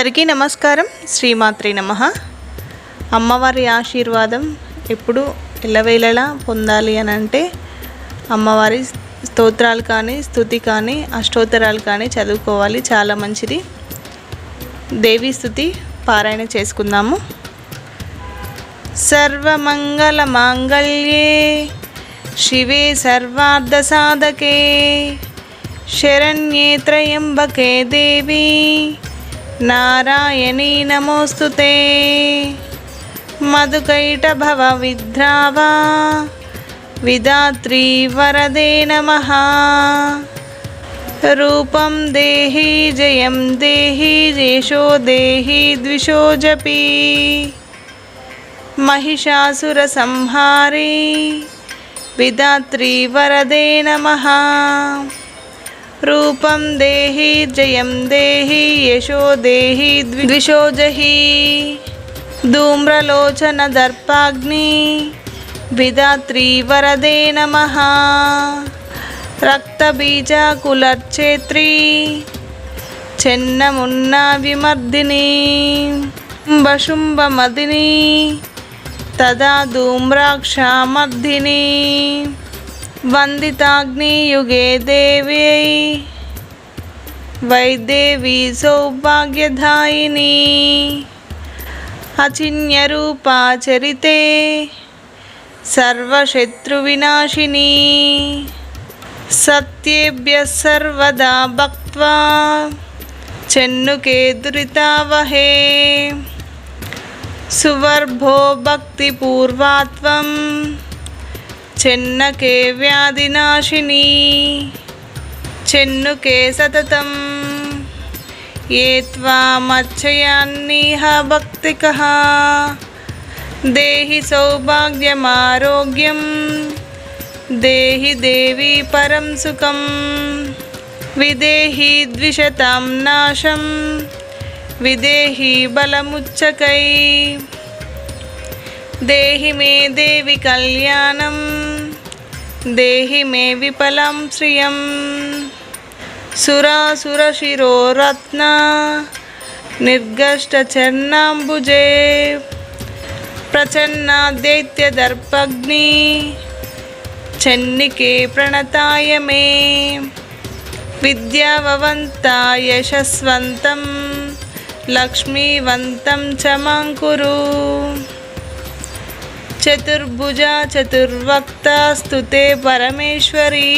అందరికీ నమస్కారం. శ్రీమాత్రే నమః. అమ్మవారి ఆశీర్వాదం ఎప్పుడు ఎల్లవేళలా పొందాలి అని అంటే అమ్మవారి స్తోత్రాలు కానీ స్తుతి కానీ అష్టోత్తరాలు కానీ చదువుకోవాలి, చాలా మంచిది. దేవి స్తుతి పారాయణ చేసుకుందాము. సర్వమంగళ మాంగళ్యే శివే సర్వార్థ సాధకే శరణ్యే త్రయంబకే దేవి నారాయణీ నమోస్తుతే. మధుకైటభవ విద్రావా విధాత్రీ వరదే నమః. రూపం దేహి జయం దేహి యశో దేహి ద్విషో జపి. మహిషాసుర సంహారీ విధాత్రీ వరదే నమః. రూపం దేహి జయం దేహి యశో దేహి ద్విషో జహి. ధూమ్రలోచన దర్పాగ్ని విధాత్రీ వరదే నమః. రక్తబీజాకులర్చేత్రీ చెన్నమున్న విమర్దిని. శుంభమదిని తదా ధూమ్రాక్షామర్దిని. వందితాగ్నియుగే దేవ్యై వైదేవి సౌభాగ్యదాయిని. అచిన్యరూపా చరితే సర్వశత్రువినాశిని. సత్యేభ్యః సర్వదా భక్త్వా చెన్నుకే దురితావహే. సువర్భో భక్తిపూర్వాత్వం చెన్నకే వ్యాధినాశిని. చెన్నుకే సతతం ఏ త్వామర్చయాన్నిహ భక్తికః. దేహి సౌభాగ్యమారోగ్యం దేహి దేవి పరం సుఖం. విదేహి ద్విషతాం నాశం విదేహి బలముచ్చకై. దేహి మే దేవి కళ్యాణం దేహి మే విఫలం శ్రియం. సురాసురశిరోరత్న నిర్గష్టచర్ణాంబుజే. ప్రచన్నాదైత్యదర్పగ్ని చెన్నికే ప్రణతాయ మే. విద్యావవంతా యశస్వంతం లక్ష్మీవంతం చ మాం కురు. చతుర్భుజా చతుర్వక్తా స్తుతే పరమేశ్వరీ.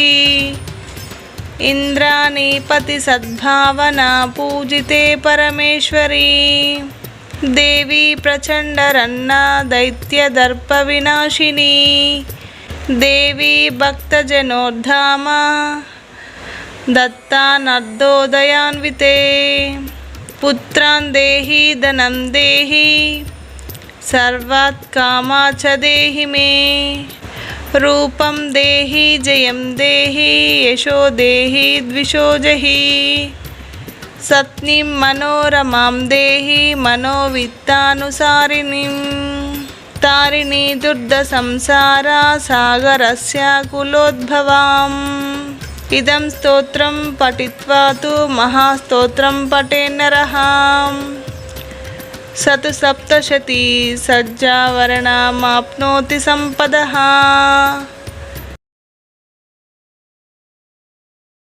ఇంద్రాణీపతి సద్భావనా పూజితే పరమేశ్వరీ. దేవి ప్రచండరన్నా దైత్యదర్ప వినాశిని. దేవి భక్తజనోద్ధామ దత్తానర్దోదయాన్వితే. పుత్రాన్ దేహి ధనం దేహి సర్వాత్ కామా చ దేహి మే. రూపం దేహి జయం దేహి యశో దేహి ద్విషో జహి. సత్నిం మనోరమాం దేహి మనోవిత్తానుసారిణిం. తారిణి దుర్ద సంసార సాగరస్య కులోద్భవాం. ఇదం స్తోత్రం పఠిత్వా తు మహాస్తోత్రం పఠేన్నరః. సతు సప్తశతీ సజ్జావరణమాప్నోతి సంపదః.